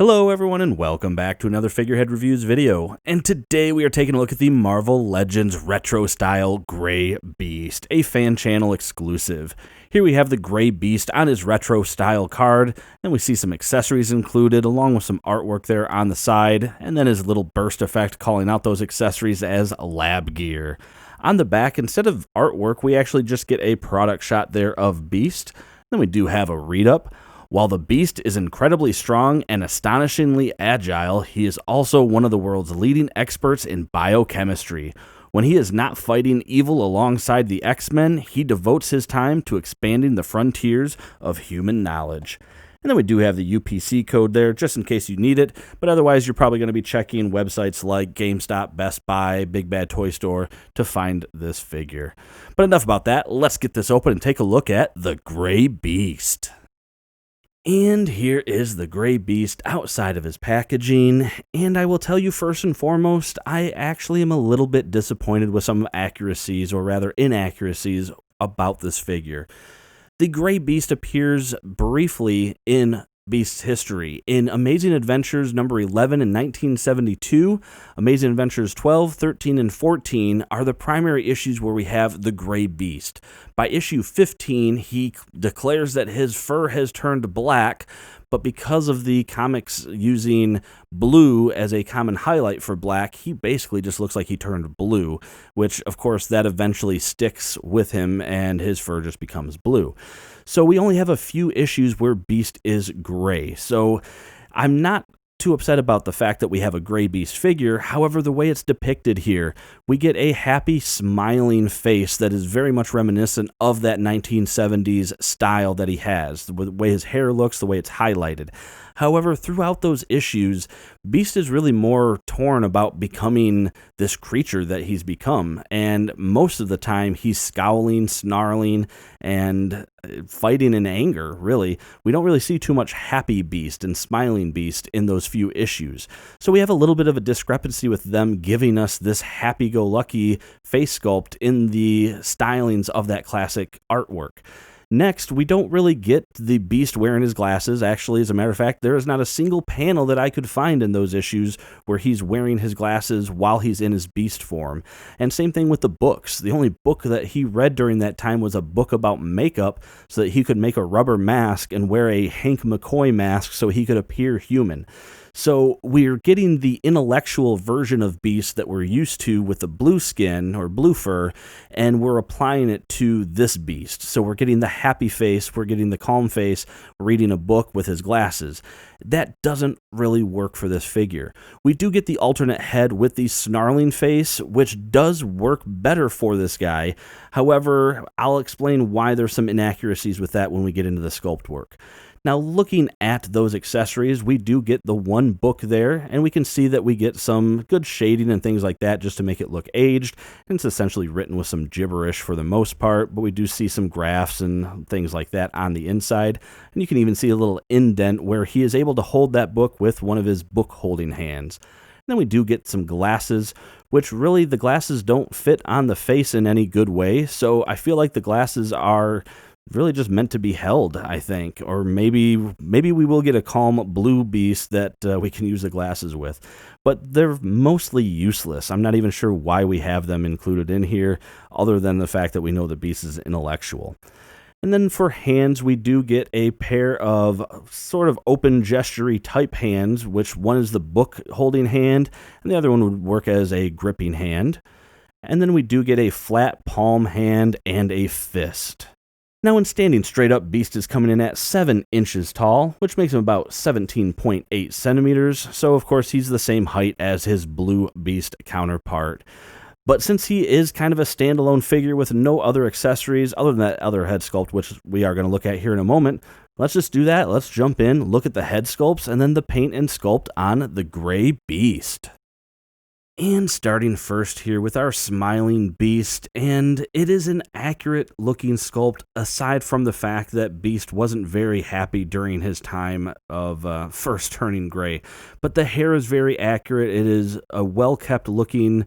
Hello everyone and welcome back to another Figurehead Reviews video, and today we are taking a look at the Marvel Legends Retro Style Grey Beast, a fan channel exclusive. Here we have the Grey Beast on his retro style card, and we see some accessories included along with some artwork there on the side, and then his little burst effect calling out those accessories as lab gear. On the back, instead of artwork, we actually just get a product shot there of Beast. Then we do have a read-up. While the Beast is incredibly strong and astonishingly agile, he is also one of the world's leading experts in biochemistry. When he is not fighting evil alongside the X-Men, he devotes his time to expanding the frontiers of human knowledge. And then we do have the UPC code there, just in case you need it, but otherwise you're probably going to be checking websites like GameStop, Best Buy, Big Bad Toy Store to find this figure. But enough about that, let's get this open and take a look at the Grey Beast. And here is the Grey Beast outside of his packaging, and I will tell you first and foremost, I actually am a little bit disappointed with some accuracies, or rather inaccuracies, about this figure. The Grey Beast appears briefly in Beast's history. In Amazing Adventures number 11 in 1972, Amazing Adventures 12, 13, and 14 are the primary issues where we have the Grey Beast. By issue 15, he declares that his fur has turned black, but because of the comics using blue as a common highlight for black, he basically just looks like he turned blue, which of course that eventually sticks with him and his fur just becomes blue. So we only have a few issues where Beast is gray. So I'm not too upset about the fact that we have a Grey Beast figure. However, the way it's depicted here, we get a happy, smiling face that is very much reminiscent of that 1970s style that he has, the way his hair looks, the way it's highlighted. However, throughout those issues, Beast is really more torn about becoming this creature that he's become, and most of the time he's scowling, snarling, and fighting in anger, really. We don't really see too much happy Beast and smiling Beast in those few issues. So we have a little bit of a discrepancy with them giving us this happy-go-lucky face sculpt in the stylings of that classic artwork. Next, we don't really get the Beast wearing his glasses. Actually, as a matter of fact, there is not a single panel that I could find in those issues where he's wearing his glasses while he's in his Beast form. And same thing with the books. The only book that he read during that time was a book about makeup so that he could make a rubber mask and wear a Hank McCoy mask so he could appear human. So we're getting the intellectual version of Beast that we're used to with the blue skin or blue fur, and we're applying it to this Beast. So we're getting the happy face, we're getting the calm face, reading a book with his glasses. That doesn't really work for this figure. We do get the alternate head with the snarling face, which does work better for this guy. However, I'll explain why there's some inaccuracies with that when we get into the sculpt work. Now, looking at those accessories, we do get the one book there, and we can see that we get some good shading and things like that just to make it look aged. And it's essentially written with some gibberish for the most part, but we do see some graphs and things like that on the inside. And you can even see a little indent where he is able to hold that book with one of his book-holding hands. Then we do get some glasses, which really the glasses don't fit on the face in any good way, so I feel like the glasses are really just meant to be held, I think. Or maybe we will get a calm blue Beast that we can use the glasses with. But they're mostly useless. I'm not even sure why we have them included in here, other than the fact that we know the Beast is intellectual. And then for hands, we do get a pair of sort of open gesture-y type hands, which one is the book holding hand, and the other one would work as a gripping hand. And then we do get a flat palm hand and a fist. Now, when standing straight up, Beast is coming in at 7 inches tall, which makes him about 17.8 centimeters, so of course he's the same height as his blue Beast counterpart. But since he is kind of a standalone figure with no other accessories other than that other head sculpt, which we are going to look at here in a moment, let's just do that. Let's jump in, look at the head sculpts, and then the paint and sculpt on the Grey Beast. And starting first here with our smiling Beast, and it is an accurate looking sculpt aside from the fact that Beast wasn't very happy during his time of first turning gray. But the hair is very accurate. It is a well kept looking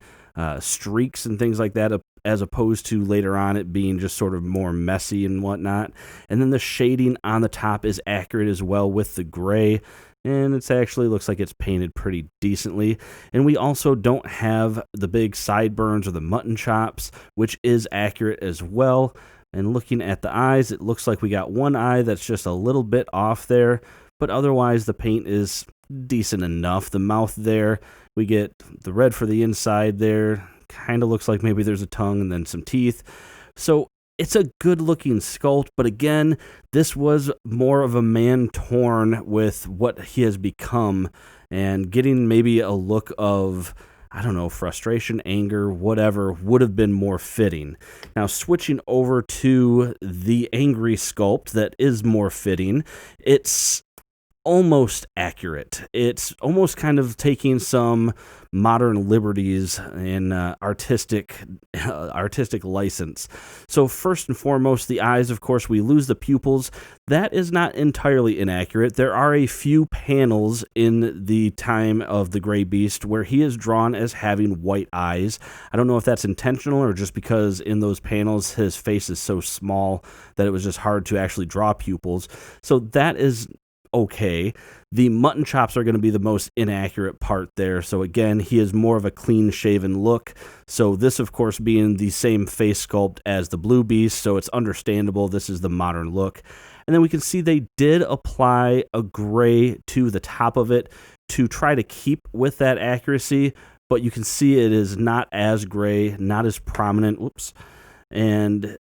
streaks and things like that, as opposed to later on it being just sort of more messy and whatnot. And then the shading on the top is accurate as well with the gray. and it's actually looks like it's painted pretty decently. And we also don't have the big sideburns or the mutton chops, which is accurate as well. And looking at the eyes, it looks like we got one eye that's just a little bit off there, but otherwise the paint is decent enough. The mouth there, we get the red for the inside there, kind of looks like maybe there's a tongue and then some teeth. So it's a good looking sculpt, but again, this was more of a man torn with what he has become, and getting maybe a look of, I don't know, frustration, anger, whatever, would have been more fitting. Now, switching over to the angry sculpt that is more fitting, it's almost accurate. It's almost kind of taking some modern liberties in artistic license. So first and foremost, the eyes, of course, we lose the pupils. That is not entirely inaccurate. There are a few panels in the time of the Gray Beast where he is drawn as having white eyes. I don't know if that's intentional or just because in those panels his face is so small that it was just hard to actually draw pupils. So that is okay. The mutton chops are going to be the most inaccurate part there. So again, he is more of a clean shaven look. So this, of course, being the same face sculpt as the Blue Beast, so it's understandable. This is the modern look. And then we can see they did apply a gray to the top of it to try to keep with that accuracy, but you can see it is not as gray, not as prominent. Whoops. And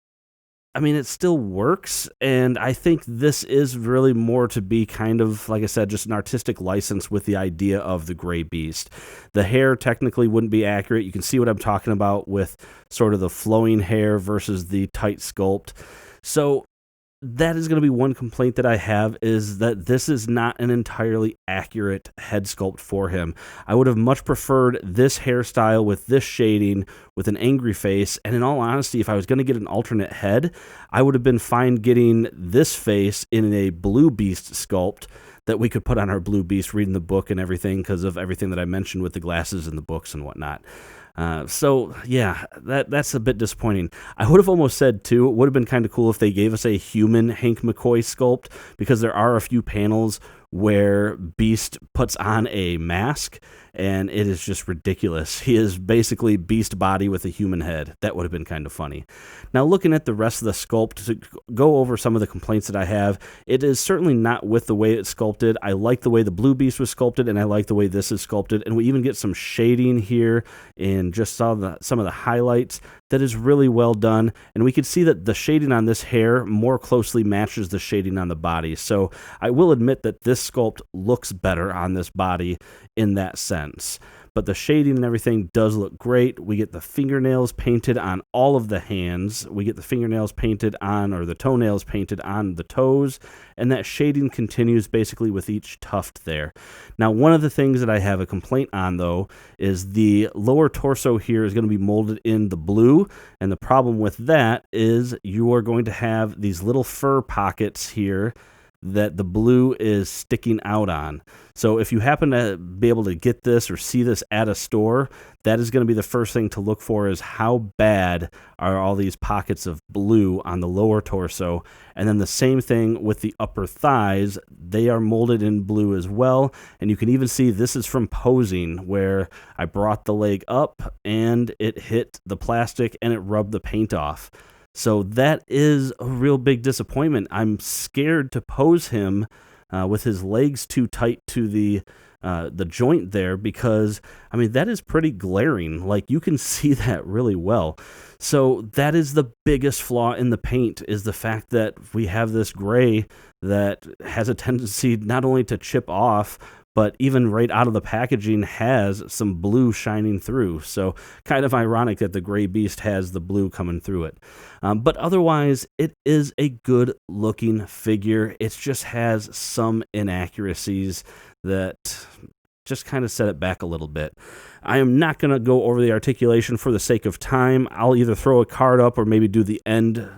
I mean, it still works, and I think this is really more to be kind of, like I said, just an artistic license with the idea of the Gray Beast. The hair technically wouldn't be accurate. You can see what I'm talking about with sort of the flowing hair versus the tight sculpt. So that is going to be one complaint that I have, is that this is not an entirely accurate head sculpt for him. I would have much preferred this hairstyle with this shading with an angry face, and in all honesty, if I was going to get an alternate head, I would have been fine getting this face in a Blue Beast sculpt that we could put on our Blue Beast reading the book and everything, because of everything that I mentioned with the glasses and the books and whatnot. So yeah, that's a bit disappointing. I would have almost said too, it would have been kind of cool if they gave us a human Hank McCoy sculpt, because there are a few panels where Beast puts on a mask, and it is just ridiculous. He is basically Beast body with a human head. That would have been kind of funny. Now, looking at the rest of the sculpt, to go over some of the complaints that I have, it is certainly not with the way it's sculpted. I like the way the Blue Beast was sculpted, and I like the way this is sculpted, and we even get some shading here, and just saw some of the highlights. That is really well done, and we can see that the shading on this hair more closely matches the shading on the body. So I will admit that this sculpt looks better on this body in that sense. But the shading and everything does look great. We get the fingernails painted on all of the hands. We get the fingernails painted on, or the toenails painted on the toes. And that shading continues basically with each tuft there. Now, one of the things that I have a complaint on, though, is the lower torso here is going to be molded in the blue. And the problem with that is you are going to have these little fur pockets here that the blue is sticking out on. So if you happen to be able to get this or see this at a store, that is going to be the first thing to look for, is how bad are all these pockets of blue on the lower torso. And then the same thing with the upper thighs. They are molded in blue as well. And you can even see this is from posing, where I brought the leg up and it hit the plastic and it rubbed the paint off. So that is a real big disappointment. I'm scared to pose him with his legs too tight to the joint there, because, I mean, that is pretty glaring. Like, you can see that really well. So that is the biggest flaw in the paint, is the fact that we have this gray that has a tendency not only to chip off, but even right out of the packaging has some blue shining through. So kind of ironic that the Gray Beast has the blue coming through it. But otherwise, it is a good looking figure. It just has some inaccuracies that just kind of set it back a little bit. I am not going to go over the articulation for the sake of time. I'll either throw a card up or maybe do the end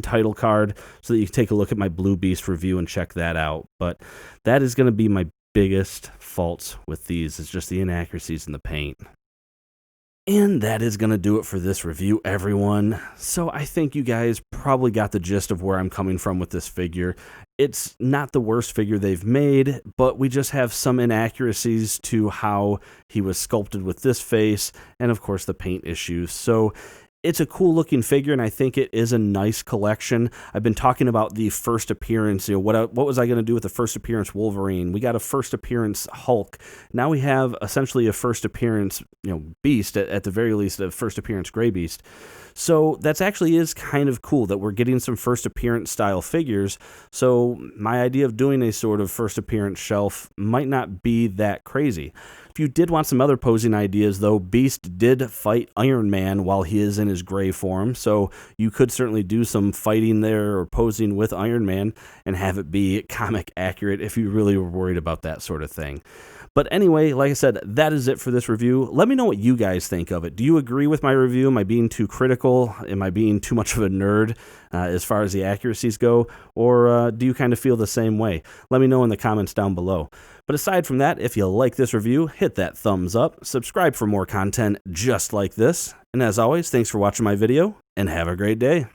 title card so that you can take a look at my Blue Beast review and check that out. But that is going to be my biggest faults with these, is just the inaccuracies in the paint. And that is going to do it for this review, everyone. So I think you guys probably got the gist of where I'm coming from with this figure. It's not the worst figure they've made, but we just have some inaccuracies to how he was sculpted with this face, and of course the paint issues. So it's a cool looking figure, and I think it is a nice collection. I've been talking about the first appearance. What was I going to do with the first appearance Wolverine? We got a first appearance Hulk. Now we have essentially a first appearance, Beast, at the very least, a first appearance Gray Beast. So that's actually is kind of cool that we're getting some first appearance style figures. So my idea of doing a sort of first appearance shelf might not be that crazy. If you did want some other posing ideas, though, Beast did fight Iron Man while he is in his gray form, so you could certainly do some fighting there or posing with Iron Man and have it be comic accurate if you really were worried about that sort of thing. But anyway, like I said, that is it for this review. Let me know what you guys think of it. Do you agree with my review? Am I being too critical? Am I being too much of a nerd as far as the accuracies go? Or do you kind of feel the same way? Let me know in the comments down below. But aside from that, if you like this review, hit that thumbs up, subscribe for more content just like this. And as always, thanks for watching my video, and have a great day.